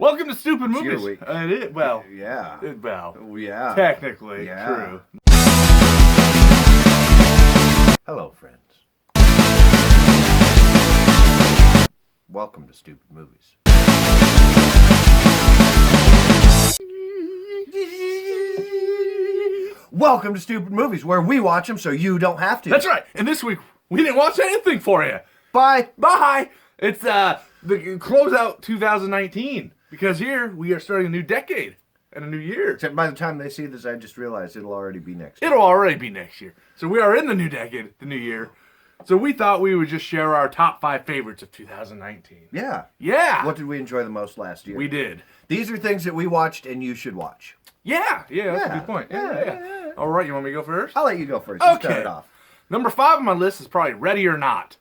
Welcome to Stoopid It's your Movies. week. Yeah. Technically, true. Hello, friends. Welcome to Stoopid Movies. Welcome to Stoopid Movies, where we watch them so you don't have to. That's right. And this week, we didn't watch anything for you. Bye. Bye. It's the closeout 2019. Because here, we are starting a new decade and a new year. Except by the time they see this, I just realized it'll already be next year. It'll already be next year. So we are in the new decade, the new year. So we thought we would just share our top 5 favorites of 2019. Yeah. Yeah. What did we enjoy the most last year? We did. These are things that we watched and you should watch. Yeah, that's a good point. Yeah. All right, you want me to go first? I'll let you go first. You Okay. start it off. Number 5 on my list is probably Ready or Not.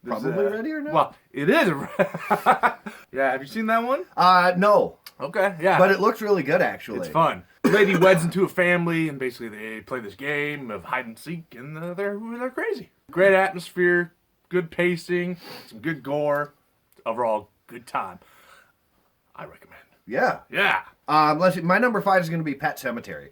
Probably Ready or Not? Well, it is. Yeah, have you seen that one? No. Okay, yeah. But it looks really good, actually. It's fun. Lady weds into a family, and basically they play this game of hide and seek, and they're crazy. Great atmosphere, good pacing, some good gore. Overall, good time. I recommend. Yeah. Yeah. Let's see. My number 5 is going to be Pet Sematary.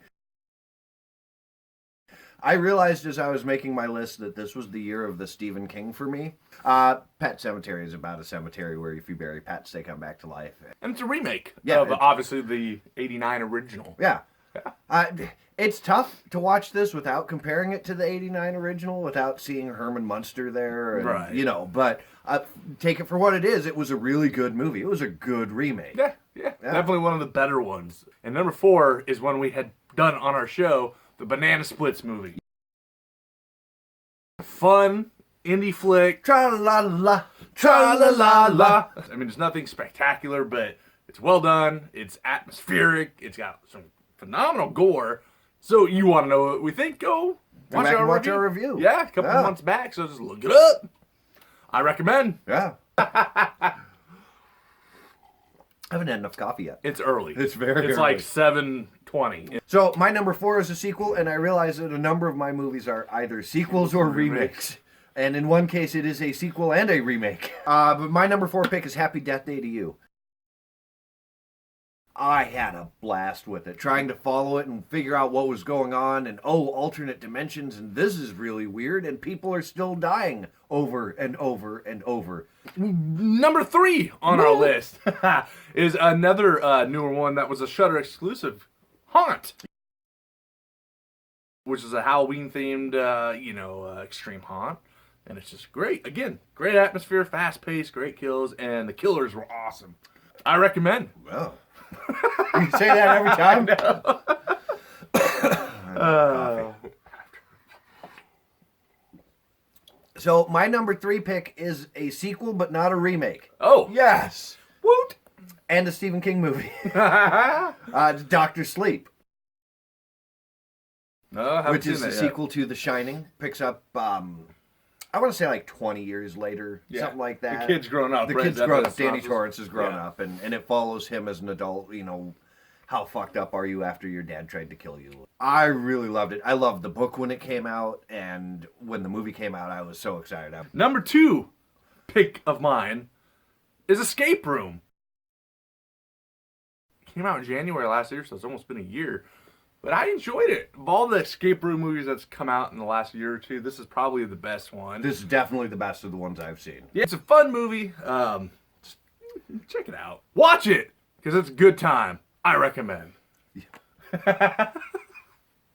I realized as I was making my list that this was the year of the Stephen King for me. Pet Sematary is about a cemetery where if you bury pets, they come back to life. And it's a remake of obviously the 89 original. Yeah. It's tough to watch this without comparing it to the 89 original, without seeing Herman Munster there. And, right. But take it for what it is. It was a really good movie. It was a good remake. Yeah. Definitely one of the better ones. And number 4 is one we had done on our show, the Banana Splits movie. Fun, indie flick. Tra-la-la-la, Tra-la-la-la. I mean, it's nothing spectacular, but it's well done. It's atmospheric. It's got some phenomenal gore. So you want to know what we think? Go watch our review. Yeah, a couple months back, so just look it up. I recommend. Yeah. I haven't had enough coffee yet. It's early. It's very It's early. like 7:20. So my number 4 is a sequel, and I realize that a number of my movies are either sequels or remakes. And in one case, it is a sequel and a remake. But my number 4 pick is Happy Death Day to You. I had a blast with it, trying to follow it and figure out what was going on, and alternate dimensions, and this is really weird, and people are still dying over and over and over. Number 3 on our list is another newer one that was a Shudder exclusive, Haunt, which is a Halloween-themed, extreme haunt. And it's just great. Again, great atmosphere, fast-paced, great kills, and the killers were awesome. I recommend. Well, you say that every time? So my number 3 pick is a sequel, but not a remake. Oh. Yes. Woot. And a Stephen King movie. Dr. Sleep. No, which is the sequel to The Shining. Picks up, I want to say like 20 years later, something like that. The kid's grown up. The kid's grown up. Danny Torrance has grown up, and it follows him as an adult. How fucked up are you after your dad tried to kill you? I really loved it. I loved the book when it came out, and when the movie came out, I was so excited. Number 2 pick of mine is Escape Room. It came out in January last year, so it's almost been a year. But I enjoyed it. Of all the escape room movies that's come out in the last year or two, this is probably the best one. This is definitely the best of the ones I've seen. Yeah, it's a fun movie. Just check it out. Watch it, because it's a good time. I recommend.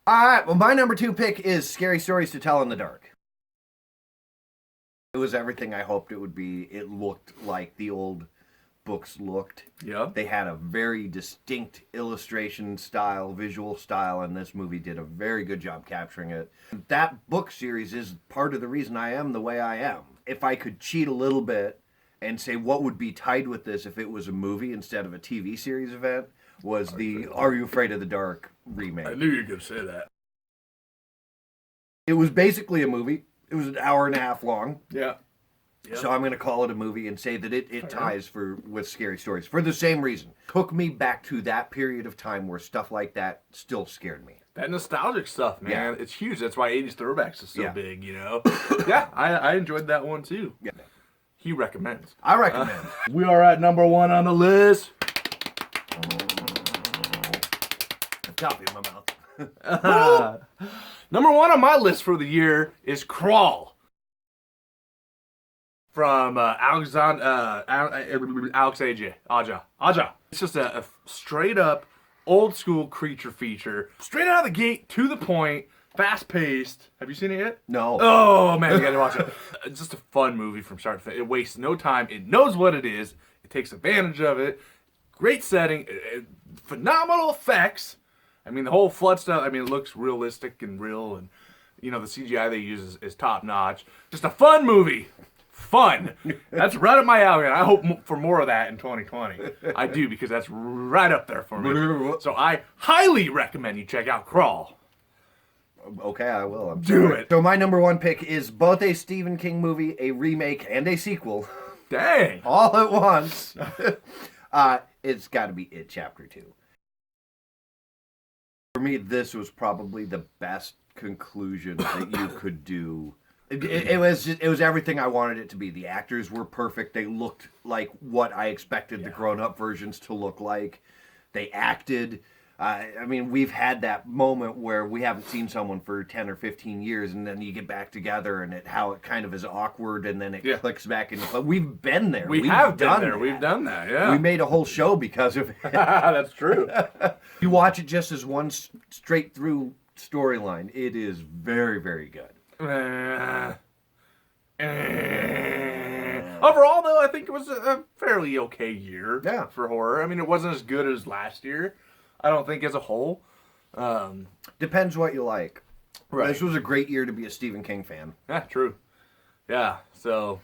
All right, well, my number 2 pick is Scary Stories to Tell in the Dark. It was everything I hoped it would be. It looked like the old books looked. Yeah. They had a very distinct illustration style, visual style, and this movie did a very good job capturing it. That book series is part of the reason I am the way I am. If I could cheat a little bit and say what would be tied with this if it was a movie instead of a TV series event, was the Are You Afraid of the Dark remake. I knew you were going to say that. It was basically a movie. It was an hour and a half long. Yeah. Yep. So I'm going to call it a movie and say that it ties with Scary Stories for the same reason. Took me back to that period of time where stuff like that still scared me. That nostalgic stuff, man. Yeah. It's huge. That's why 80s throwbacks is so big, Yeah, I enjoyed that one too. Yeah. he recommends. I recommend. We are at number 1 on the list. Coffee in my mouth. Number 1 on my list for the year is Crawl. From Alex Aja. It's just a straight up old school creature feature. Straight out of the gate, to the point, fast paced. Have you seen it yet? No. Oh man, you gotta watch it. It's just a fun movie from start to finish. It wastes no time. It knows what it is. It takes advantage of it. Great setting. Phenomenal effects. I mean, the whole flood stuff, I mean, it looks realistic and real. And, you know, the CGI they use is top notch. Just a fun movie. Fun. That's right up my alley. And I hope for more of that in 2020. I do, because that's right up there for me. So I highly recommend you check out Crawl. Okay, I will. Do it. So my number 1 pick is both a Stephen King movie, a remake, and a sequel. Dang. All at once. It's got to be It Chapter 2. For me, this was probably the best conclusion that you could do. It was everything I wanted it to be. The actors were perfect. They looked like what I expected the grown-up versions to look like. They acted. I mean, we've had that moment where we haven't seen someone for 10 or 15 years, and then you get back together, and how it kind of is awkward, and then it clicks back into. But we've been there. We've done been there. that. We've done that. Yeah. We made a whole show because of it. That's true. You watch it just as one straight through storyline. It is very, very good. Overall, though, I think it was a fairly okay year for horror. I mean, it wasn't as good as last year, I don't think, as a whole. Depends what you like. Right. This was a great year to be a Stephen King fan. Yeah, true. Yeah, so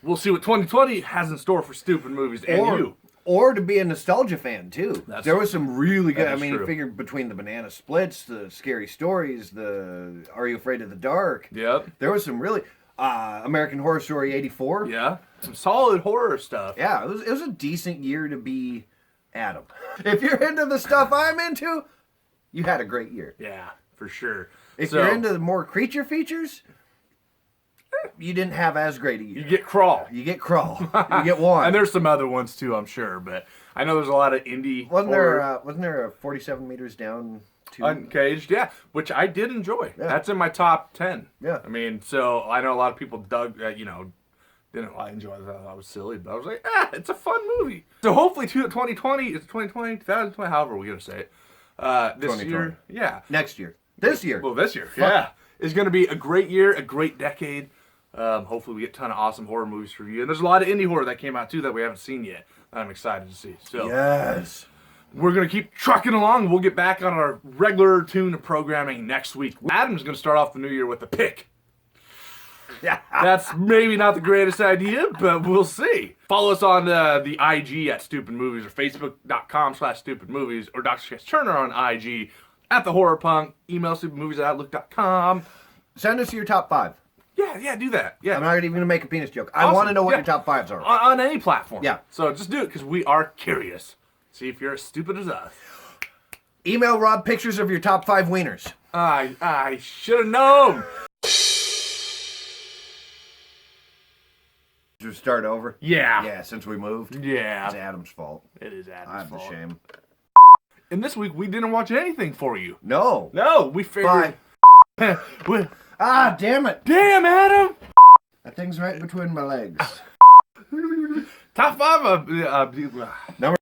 we'll see what 2020 has in store for Stoopid Movies and you. Or to be a nostalgia fan, too. There was some really good... I mean, true. you figure between the Banana Splits, the Scary Stories, the Are You Afraid of the Dark? Yep. There was some really... American Horror Story 84. Yeah. Some solid horror stuff. Yeah, it was a decent year to be Adam. If you're into the stuff I'm into, you had a great year. Yeah, for sure. If you're into the more creature features, you didn't have as great a year. You get Crawl. You get Crawl. You get one. And there's some other ones too, I'm sure, but I know there's a lot of indie horror. Wasn't there a 47 meters down Uncaged, yeah, which I did enjoy. Yeah. That's in my top 10. Yeah. I mean, so I know a lot of people didn't enjoy that. I was silly, but I was like, it's a fun movie. So hopefully 2020, it's 2020, 2020, however we're going to say it. This year, yeah. Next year. This year. Well, this year, yeah. It's going to be a great year, a great decade. Hopefully we get a ton of awesome horror movies for you. And there's a lot of indie horror that came out, too, that we haven't seen yet. That I'm excited to see. So yes. We're going to keep trucking along. We'll get back on our regular tune of programming next week. Adam's going to start off the new year with a pick. That's maybe not the greatest idea, but we'll see. Follow us on the IG at Stoopid Movies or Facebook.com/StoopidMovies or Dr. Chess Turner on IG at The Horror Punk. Email StoopidMovies@outlook.com. Send us your top 5. Yeah, do that. Yeah. I'm not even going to make a penis joke. I want to know what your top 5s are. On any platform. Yeah. So just do it because we are curious. See if you're as stupid as us. Email Rob pictures of your top 5 wieners. I should have known. Should we start over? Yeah. Yeah, since we moved. Yeah. It's Adam's fault. It is Adam's fault. I have the shame. And this week we didn't watch anything for you. No. We figured. Damn it. Damn, Adam. That thing's right between my legs. Top 5 of Number